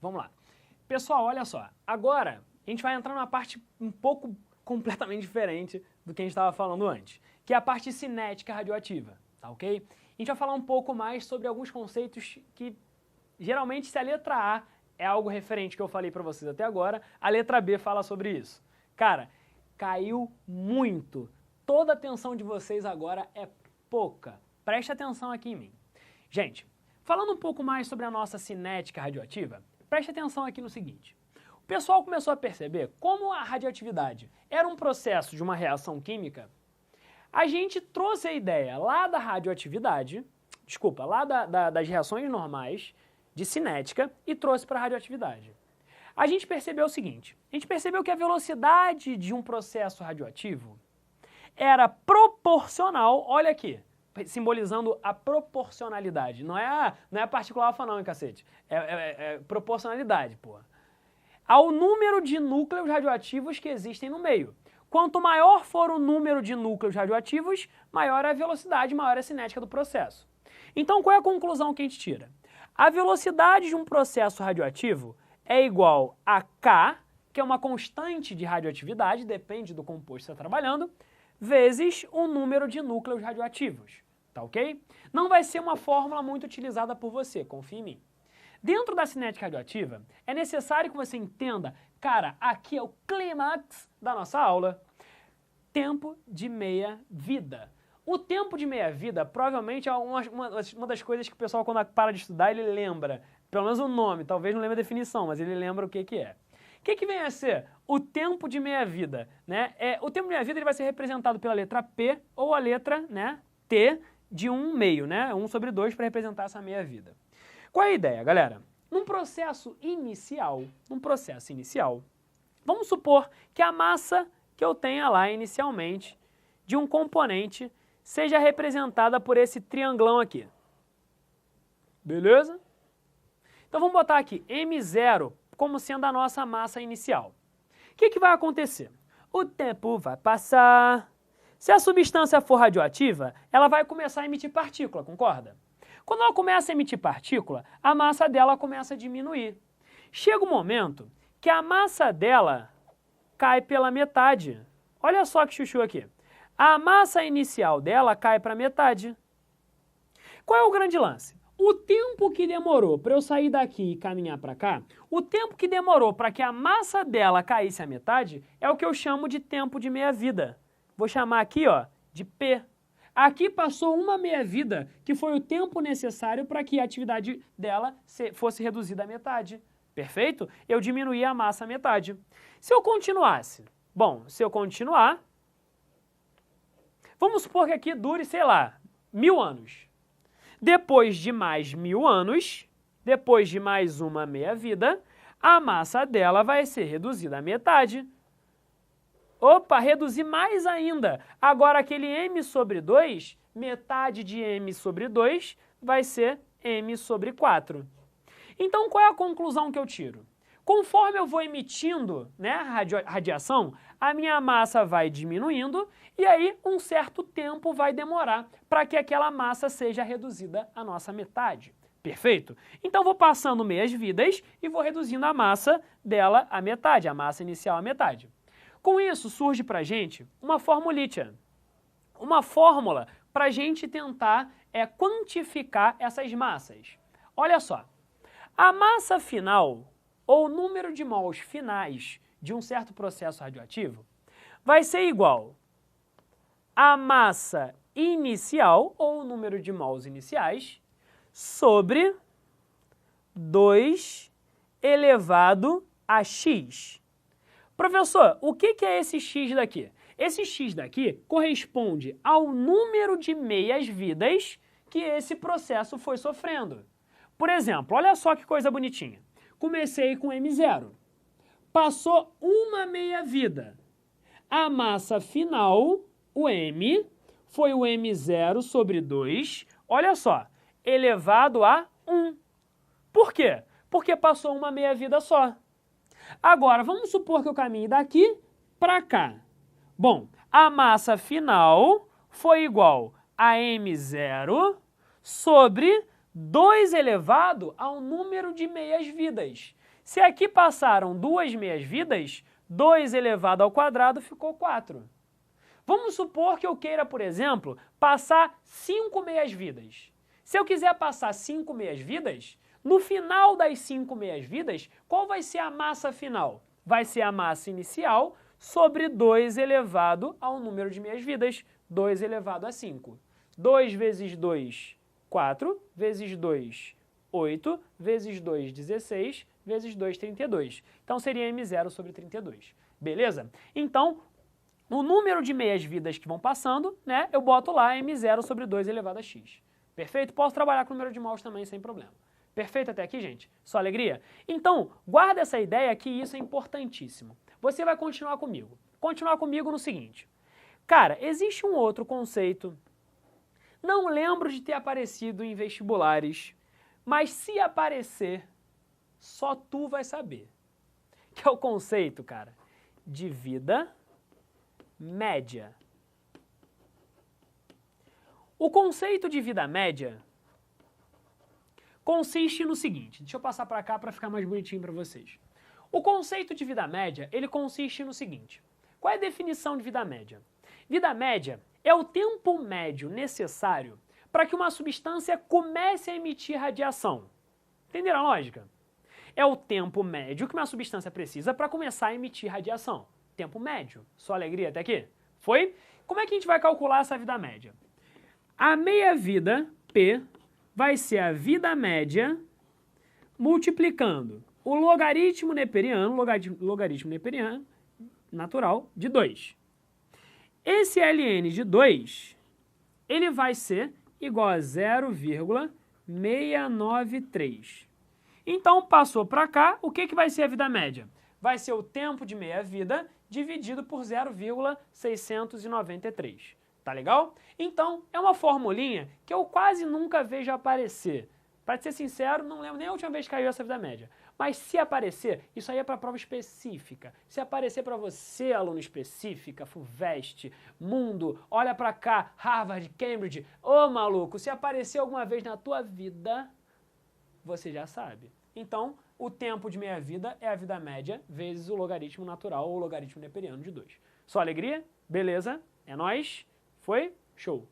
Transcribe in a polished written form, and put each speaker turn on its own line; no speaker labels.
Vamos lá. Pessoal, olha só. Agora, a gente vai entrar numa parte um pouco completamente diferente do que a gente estava falando antes, que é a parte cinética radioativa, tá ok? A gente vai falar um pouco mais sobre alguns conceitos que, geralmente, se a letra A é algo referente que eu falei pra vocês até agora, a letra B fala sobre isso. Cara, caiu muito. Toda a atenção de vocês agora é pouca. Preste atenção aqui em mim. Gente, falando um pouco mais sobre a nossa cinética radioativa, preste atenção aqui no seguinte. O pessoal começou a perceber como a radioatividade era um processo de uma reação química. A gente trouxe a ideia lá da radioatividade, lá das reações normais de cinética e trouxe para a radioatividade. A gente percebeu o seguinte, a gente percebeu que a velocidade de um processo radioativo era proporcional, olha aqui, simbolizando a proporcionalidade, não é a partícula alfa não, hein, cacete, é proporcionalidade, porra, ao número de núcleos radioativos que existem no meio. Quanto maior for o número de núcleos radioativos, maior é a velocidade, maior é a cinética do processo. Então, qual é a conclusão que a gente tira? A velocidade de um processo radioativo é igual a K, que é uma constante de radioatividade, depende do composto que você está trabalhando, vezes o número de núcleos radioativos, tá ok? Não vai ser uma fórmula muito utilizada por você, confia em mim. Dentro da cinética radioativa, é necessário que você entenda, cara, aqui é o clímax da nossa aula, tempo de meia-vida. O tempo de meia-vida provavelmente é uma das coisas que o pessoal, quando para de estudar, ele lembra, pelo menos o nome, talvez não lembre a definição, mas ele lembra o que é. O que vem a ser o tempo de meia-vida? Né? O tempo de meia-vida ele vai ser representado pela letra P ou a letra, né, T de 1/2, né? 1/2 para representar essa meia-vida. Qual é a ideia, galera? Num processo inicial, vamos supor que a massa que eu tenha lá inicialmente de um componente seja representada por esse triangulão aqui. Beleza? Então vamos botar aqui M0 como sendo a nossa massa inicial. O que vai acontecer? O tempo vai passar. Se a substância for radioativa, ela vai começar a emitir partícula, concorda? Quando ela começa a emitir partícula, a massa dela começa a diminuir. Chega um momento que a massa dela cai pela metade. Olha só que chuchu aqui. A massa inicial dela cai para metade. Qual é o grande lance? O tempo que demorou para eu sair daqui e caminhar para cá, o tempo que demorou para que a massa dela caísse à metade, é o que eu chamo de tempo de meia-vida. Vou chamar aqui, ó, de P. Aqui passou uma meia-vida, que foi o tempo necessário para que a atividade dela fosse reduzida à metade. Perfeito? Eu diminuí a massa à metade. Se eu continuasse, vamos supor que aqui dure, sei lá, 1000 anos. Depois de mais 1000 anos, depois de mais uma meia-vida, a massa dela vai ser reduzida à metade. Opa, reduzir mais ainda. Agora aquele m/2, metade de m/2 vai ser m/4. Então qual é a conclusão que eu tiro? Conforme eu vou emitindo, né, radiação, a minha massa vai diminuindo e aí um certo tempo vai demorar para que aquela massa seja reduzida à nossa metade. Perfeito? Então vou passando meias-vidas e vou reduzindo a massa dela à metade, a massa inicial à metade. Com isso surge para a gente uma formulita, uma fórmula para a gente tentar quantificar essas massas. Olha só, a massa final, ou número de mols finais de um certo processo radioativo, vai ser igual a massa inicial, ou número de mols iniciais, sobre 2 elevado a x. Professor, o que é esse x daqui? Esse x daqui corresponde ao número de meias-vidas que esse processo foi sofrendo. Por exemplo, olha só que coisa bonitinha. Comecei com M0. Passou uma meia-vida. A massa final, o M, foi o M0 sobre 2, olha só, elevado a 1. Por quê? Porque passou uma meia-vida só. Agora, vamos supor que eu caminhe daqui para cá. Bom, a massa final foi igual a M0 sobre 2 elevado ao número de meias-vidas. Se aqui passaram 2 meias-vidas, 2 elevado ao quadrado ficou 4. Vamos supor que eu queira, por exemplo, passar 5 meias-vidas. Se eu quiser passar 5 meias-vidas, no final das 5 meias-vidas, qual vai ser a massa final? Vai ser a massa inicial sobre 2 elevado ao número de meias-vidas, 2 elevado a 5. 2 vezes 2, 4, vezes 2, 8, vezes 2, 16, vezes 2, 32. Então seria m0 sobre 32. Beleza? Então, o número de meias-vidas que vão passando, né, eu boto lá m0 sobre 2 elevado a x. Perfeito? Posso trabalhar com o número de mols também sem problema. Perfeito até aqui, gente? Só alegria? Então, guarda essa ideia que isso é importantíssimo. Você vai continuar comigo. Continuar comigo no seguinte. Cara, existe um outro conceito, não lembro de ter aparecido em vestibulares, mas se aparecer, só tu vai saber. Que é o conceito, cara, de vida média. O conceito de vida média consiste no seguinte, deixa eu passar para cá para ficar mais bonitinho para vocês. O conceito de vida média, ele consiste no seguinte. Qual é a definição de vida média? Vida média é o tempo médio necessário para que uma substância comece a emitir radiação. Entenderam a lógica? É o tempo médio que uma substância precisa para começar a emitir radiação. Tempo médio. Só alegria até aqui? Foi? Como é que a gente vai calcular essa vida média? A meia-vida, P, vai ser a vida média multiplicando o logaritmo neperiano, natural, de 2. Esse ln de 2, ele vai ser igual a 0,693. Então, passou para cá, o que vai ser a vida média? Vai ser o tempo de meia-vida dividido por 0,693. Tá legal? Então, é uma formulinha que eu quase nunca vejo aparecer. Para ser sincero, não lembro nem a última vez que caiu essa vida média. Mas se aparecer, isso aí é para prova específica. Se aparecer para você, aluno específica, FUVEST, Mundo, olha para cá, Harvard, Cambridge, ô maluco, se aparecer alguma vez na tua vida, você já sabe. Então, o tempo de meia-vida é a vida média vezes o logaritmo natural ou o logaritmo neperiano de 2. Só alegria? Beleza? É nóis? Foi? Show!